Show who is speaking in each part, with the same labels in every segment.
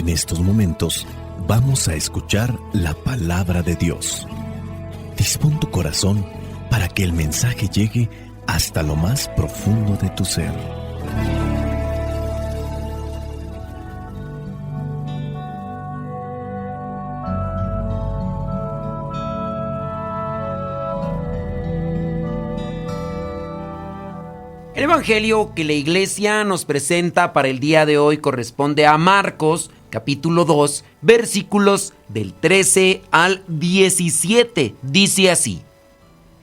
Speaker 1: En estos momentos vamos a escuchar la palabra de Dios. Dispón tu corazón para que el mensaje llegue hasta lo más profundo de tu ser.
Speaker 2: El evangelio que la iglesia nos presenta para el día de hoy corresponde a Marcos, capítulo 2, versículos del 13 al 17. Dice así: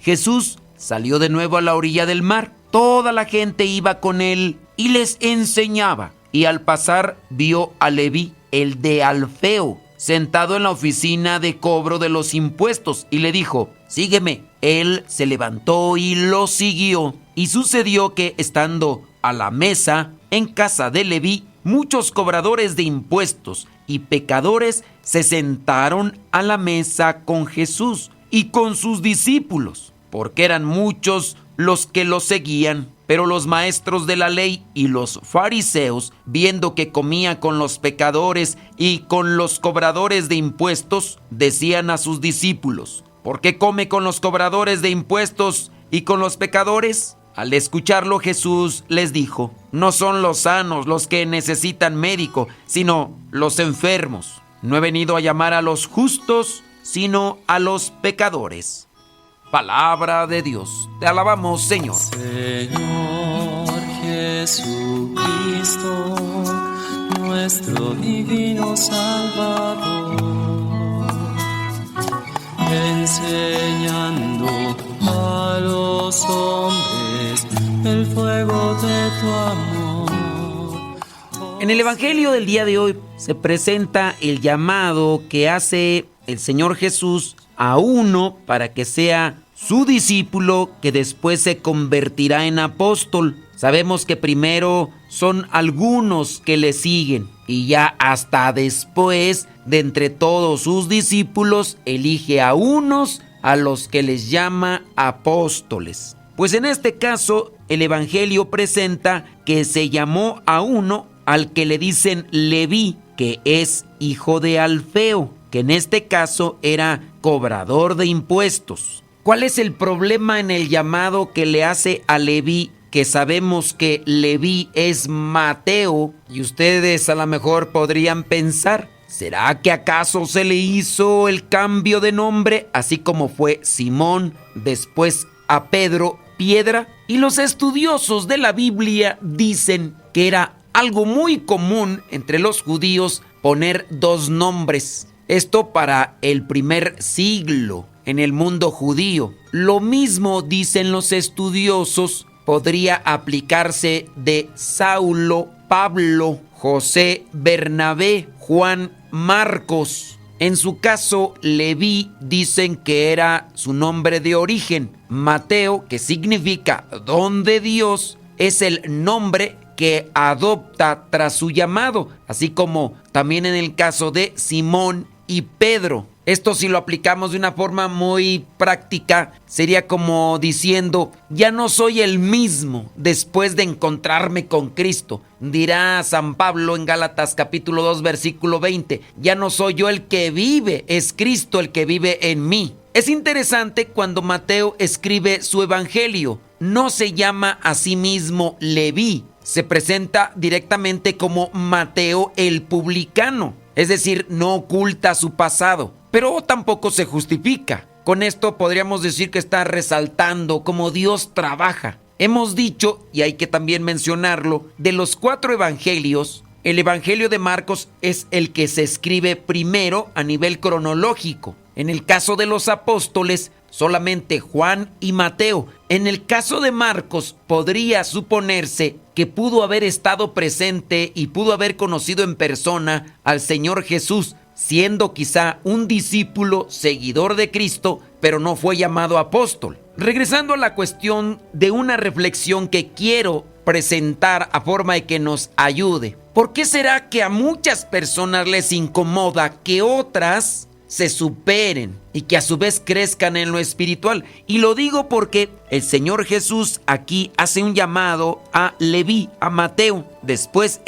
Speaker 2: Jesús salió de nuevo a la orilla del mar. Toda la gente iba con él y les enseñaba. Y al pasar vio a Leví, el de Alfeo, sentado en la oficina de cobro de los impuestos, y le dijo: sígueme. Él se levantó y lo siguió. Y sucedió que, estando a la mesa en casa de Leví, muchos cobradores de impuestos y pecadores se sentaron a la mesa con Jesús y con sus discípulos, porque eran muchos los que lo seguían. Pero los maestros de la ley y los fariseos, viendo que comía con los pecadores y con los cobradores de impuestos, decían a sus discípulos: ¿por qué come con los cobradores de impuestos y con los pecadores? Al escucharlo, Jesús les dijo: no son los sanos los que necesitan médico, sino los enfermos. No he venido a llamar a los justos, sino a los pecadores. Palabra de Dios. Te alabamos, Señor.
Speaker 3: Señor Jesucristo, nuestro divino Salvador, enseñando a los hombres el fuego de tu amor.
Speaker 2: En el evangelio del día de hoy se presenta el llamado que hace el Señor Jesús a uno para que sea su discípulo, que después se convertirá en apóstol. Sabemos que primero son algunos que le siguen y ya hasta después, de entre todos sus discípulos, elige a unos a los que les llama apóstoles. Pues en este caso, el evangelio presenta que se llamó a uno al que le dicen Leví, que es hijo de Alfeo, que en este caso era cobrador de impuestos. ¿Cuál es el problema en el llamado que le hace a Leví? Que sabemos que Leví es Mateo, y ustedes a lo mejor podrían pensar: ¿será que acaso se le hizo el cambio de nombre, así como fue Simón, después a Pedro, Piedra? Y los estudiosos de la Biblia dicen que era algo muy común entre los judíos poner dos nombres. Esto para el primer siglo en el mundo judío. Lo mismo, dicen los estudiosos, podría aplicarse de Saulo, Pablo, José, Bernabé, Juan, Marcos. En su caso, Leví dicen que era su nombre de origen. Mateo, que significa don de Dios, es el nombre que adopta tras su llamado, así como también en el caso de Simón y Pedro. Esto, si lo aplicamos de una forma muy práctica, sería como diciendo: ya no soy el mismo después de encontrarme con Cristo. Dirá San Pablo en Gálatas capítulo 2 versículo 20: ya no soy yo el que vive, es Cristo el que vive en mí. Es interesante cuando Mateo escribe su evangelio. No se llama a sí mismo Leví, se presenta directamente como Mateo el publicano. Es decir, no oculta su pasado, pero tampoco se justifica. Con esto podríamos decir que está resaltando cómo Dios trabaja. Hemos dicho, y hay que también mencionarlo, de los 4 evangelios, el evangelio de Marcos es el que se escribe primero a nivel cronológico. En el caso de los apóstoles, solamente Juan y Mateo. En el caso de Marcos, podría suponerse que pudo haber estado presente y pudo haber conocido en persona al Señor Jesús, siendo quizá un discípulo seguidor de Cristo, pero no fue llamado apóstol. Regresando a la cuestión de una reflexión que quiero presentar a forma de que nos ayude. ¿Por qué será que a muchas personas les incomoda que otras se superen y que a su vez crezcan en lo espiritual. Y lo digo porque el Señor Jesús aquí hace un llamado a Leví, a Mateo. Después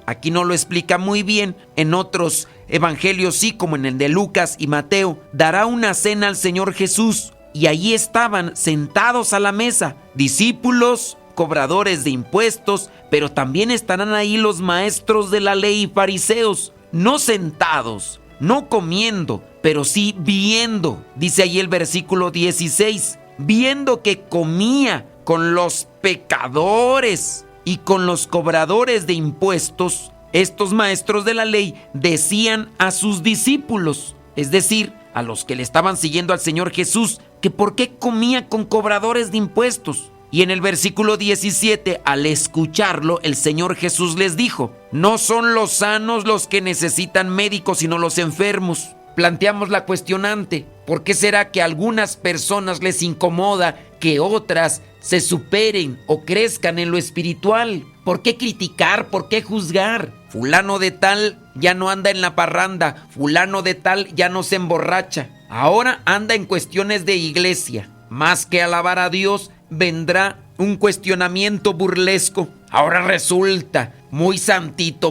Speaker 2: aquí no lo explica muy bien, en otros evangelios sí, como en el de Lucas y Mateo, dará una cena al Señor Jesús. Y allí estaban sentados a la mesa discípulos, cobradores de impuestos, pero también estarán ahí los maestros de la ley y fariseos, no sentados, no comiendo, pero sí viendo. Dice ahí el versículo 16, viendo que comía con los pecadores y con los cobradores de impuestos. Estos maestros de la ley decían a sus discípulos, es decir, a los que le estaban siguiendo al Señor Jesús, que por qué comía con cobradores de impuestos. Y en el versículo 17, al escucharlo, el Señor Jesús les dijo, no son los sanos los que necesitan médicos, sino los enfermos. Planteamos la cuestionante, ¿por qué será que a algunas personas les incomoda que otras se superen o crezcan en lo espiritual? ¿Por qué criticar? ¿Por qué juzgar? Fulano de tal ya no anda en la parranda, fulano de tal ya no se emborracha, ahora anda en cuestiones de iglesia. Más que alabar a Dios, vendrá un cuestionamiento burlesco. Ahora resulta muy santito,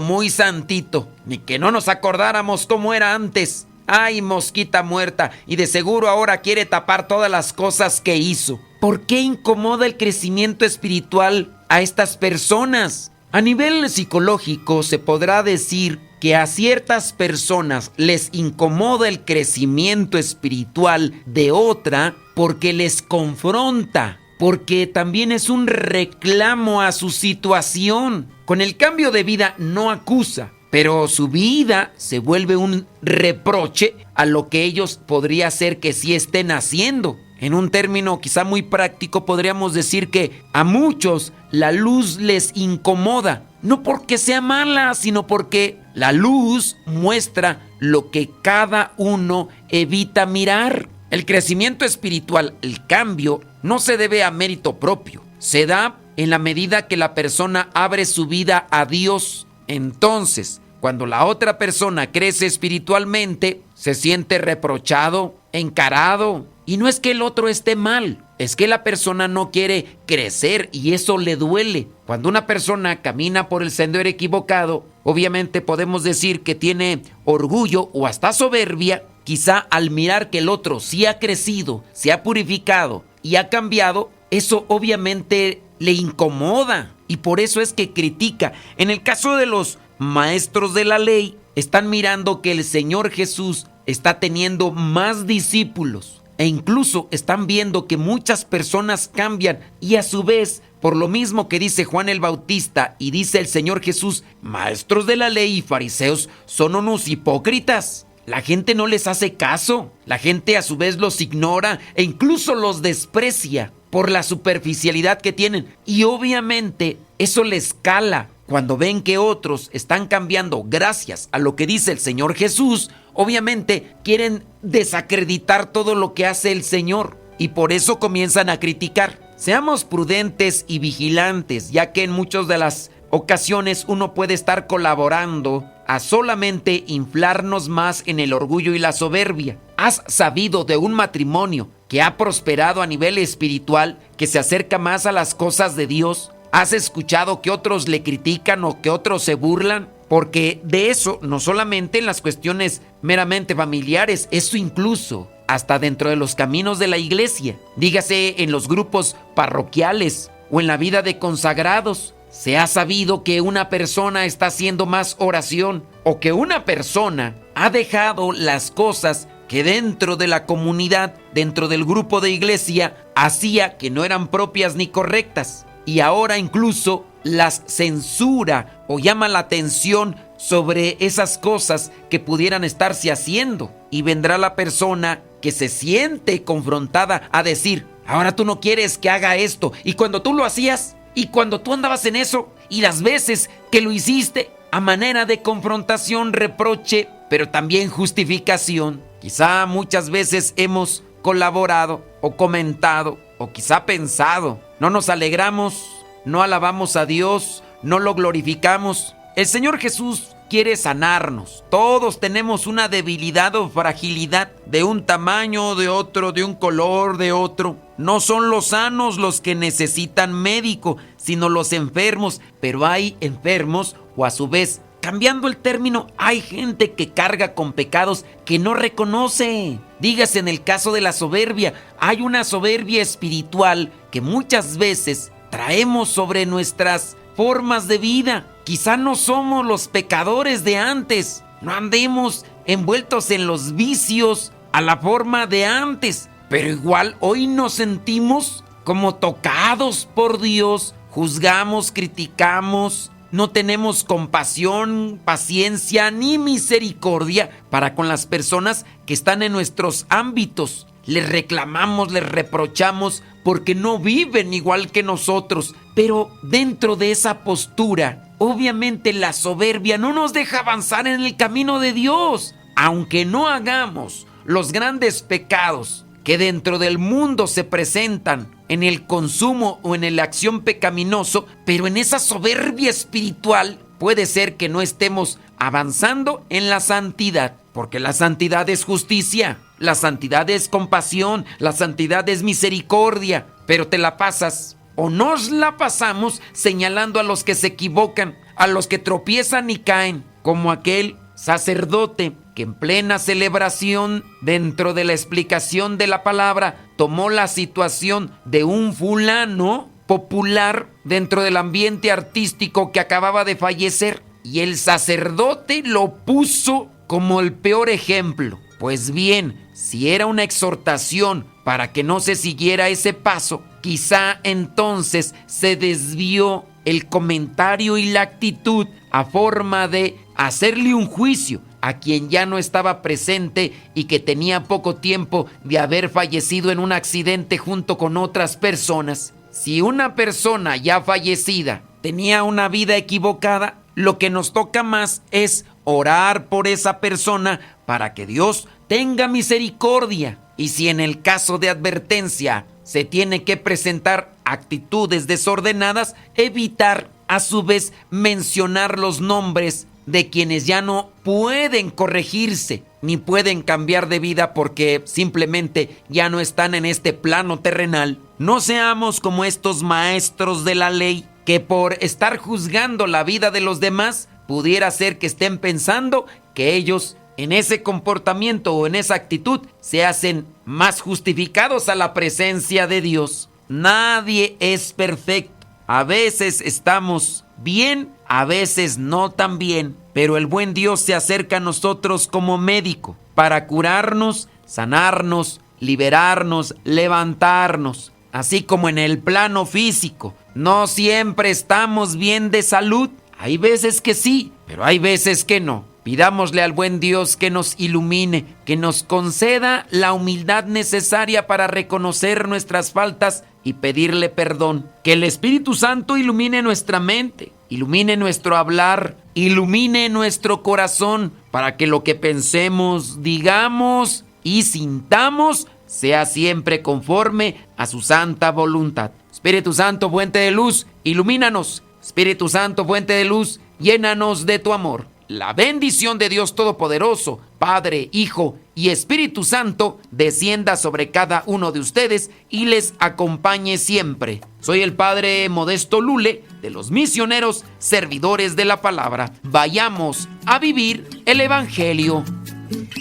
Speaker 2: ni que no nos acordáramos cómo era antes. Ay, mosquita muerta, y de seguro ahora quiere tapar todas las cosas que hizo. ¿Por qué incomoda el crecimiento espiritual a estas personas? A nivel psicológico se podrá decir que a ciertas personas les incomoda el crecimiento espiritual de otra porque les confronta, porque también es un reclamo a su situación. Con el cambio de vida no acusa, pero su vida se vuelve un reproche a lo que ellos podría ser que sí estén haciendo. En un término quizá muy práctico podríamos decir que a muchos la luz les incomoda, no porque sea mala, sino porque la luz muestra lo que cada uno evita mirar. El crecimiento espiritual, el cambio, no se debe a mérito propio, se da en la medida que la persona abre su vida a Dios. Entonces, cuando la otra persona crece espiritualmente, se siente reprochado, encarado. Y no es que el otro esté mal, es que la persona no quiere crecer y eso le duele. Cuando una persona camina por el sendero equivocado, obviamente podemos decir que tiene orgullo o hasta soberbia, quizá al mirar que el otro sí ha crecido, se ha purificado y ha cambiado, eso obviamente le incomoda y por eso es que critica. En el caso de los maestros de la ley, están mirando que el Señor Jesús está teniendo más discípulos e incluso están viendo que muchas personas cambian y a su vez, por lo mismo que dice Juan el Bautista y dice el Señor Jesús, maestros de la ley y fariseos son unos hipócritas. La gente no les hace caso, la gente a su vez los ignora e incluso los desprecia por la superficialidad que tienen y obviamente eso les cala. Cuando ven que otros están cambiando gracias a lo que dice el Señor Jesús, obviamente quieren desacreditar todo lo que hace el Señor y por eso comienzan a criticar. Seamos prudentes y vigilantes, ya que en muchas de las ocasiones uno puede estar colaborando a solamente inflarnos más en el orgullo y la soberbia. ¿Has sabido de un matrimonio que ha prosperado a nivel espiritual, que se acerca más a las cosas de Dios? ¿Has escuchado que otros le critican o que otros se burlan? Porque de eso, no solamente en las cuestiones meramente familiares, eso incluso hasta dentro de los caminos de la iglesia, dígase en los grupos parroquiales o en la vida de consagrados. Se ha sabido que una persona está haciendo más oración o que una persona ha dejado las cosas que dentro de la comunidad, dentro del grupo de iglesia, hacía que no eran propias ni correctas. Y ahora incluso las censura o llama la atención sobre esas cosas que pudieran estarse haciendo. Y vendrá la persona que se siente confrontada a decir, ahora tú no quieres que haga esto. Y cuando tú lo hacías, y cuando tú andabas en eso, y las veces que lo hiciste, a manera de confrontación, reproche, pero también justificación. Quizá muchas veces hemos colaborado o comentado o quizá pensado, no nos alegramos, no alabamos a Dios, no lo glorificamos. El Señor Jesús quiere sanarnos. Todos tenemos una debilidad o fragilidad de un tamaño, de otro, de un color, de otro. No son los sanos los que necesitan médico, sino los enfermos. Pero hay enfermos, o a su vez, cambiando el término, hay gente que carga con pecados que no reconoce. Dígase en el caso de la soberbia, hay una soberbia espiritual que muchas veces traemos sobre nuestras formas de vida. Quizá no somos los pecadores de antes, no andemos envueltos en los vicios a la forma de antes, pero igual hoy nos sentimos como tocados por Dios, juzgamos, criticamos, no tenemos compasión, paciencia ni misericordia para con las personas que están en nuestros ámbitos. Les reclamamos, les reprochamos porque no viven igual que nosotros. Pero dentro de esa postura, obviamente la soberbia no nos deja avanzar en el camino de Dios. Aunque no hagamos los grandes pecados que dentro del mundo se presentan en el consumo o en la acción pecaminoso, pero en esa soberbia espiritual puede ser que no estemos avanzando en la santidad, porque la santidad es justicia, la santidad es compasión, la santidad es misericordia, pero te la pasas o nos la pasamos señalando a los que se equivocan, a los que tropiezan y caen, como aquel sacerdote que en plena celebración, dentro de la explicación de la palabra, tomó la situación de un fulano popular dentro del ambiente artístico que acababa de fallecer, y el sacerdote lo puso como el peor ejemplo. Pues bien, si era una exhortación para que no se siguiera ese paso, quizá entonces se desvió el comentario y la actitud a forma de hacerle un juicio a quien ya no estaba presente y que tenía poco tiempo de haber fallecido en un accidente junto con otras personas. Si una persona ya fallecida tenía una vida equivocada, lo que nos toca más es orar por esa persona para que Dios tenga misericordia. Y si en el caso de advertencia se tiene que presentar actitudes desordenadas, evitar a su vez mencionar los nombres de quienes ya no pueden corregirse ni pueden cambiar de vida porque simplemente ya no están en este plano terrenal. No seamos como estos maestros de la ley que por estar juzgando la vida de los demás pudiera ser que estén pensando que ellos en ese comportamiento o en esa actitud se hacen más justificados a la presencia de Dios. Nadie es perfecto. A veces estamos bien, a veces no tan bien, pero el buen Dios se acerca a nosotros como médico para curarnos, sanarnos, liberarnos, levantarnos. Así como en el plano físico, no siempre estamos bien de salud. Hay veces que sí, pero hay veces que no. Pidámosle al buen Dios que nos ilumine, que nos conceda la humildad necesaria para reconocer nuestras faltas y pedirle perdón. Que el Espíritu Santo ilumine nuestra mente, ilumine nuestro hablar, ilumine nuestro corazón, para que lo que pensemos, digamos y sintamos sea siempre conforme a su santa voluntad. Espíritu Santo, fuente de luz, ilumínanos. Espíritu Santo, fuente de luz, llénanos de tu amor. La bendición de Dios Todopoderoso, Padre, Hijo y Espíritu Santo, descienda sobre cada uno de ustedes y les acompañe siempre. Soy el Padre Modesto Lule, de los misioneros servidores de la palabra. Vayamos a vivir el Evangelio.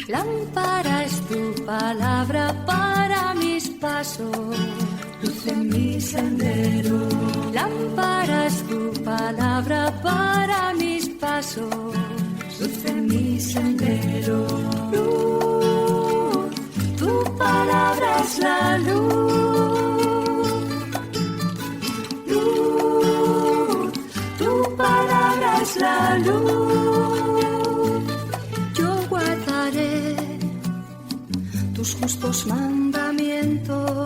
Speaker 4: Lámpara es tu palabra para mis pasos, luz en mi sendero. Lámpara es tu palabra para mis pasos, luz en mi sendero. Luz, tu palabra es la luz. Luz, tu palabra es la luz. Yo guardaré tus justos mandamientos.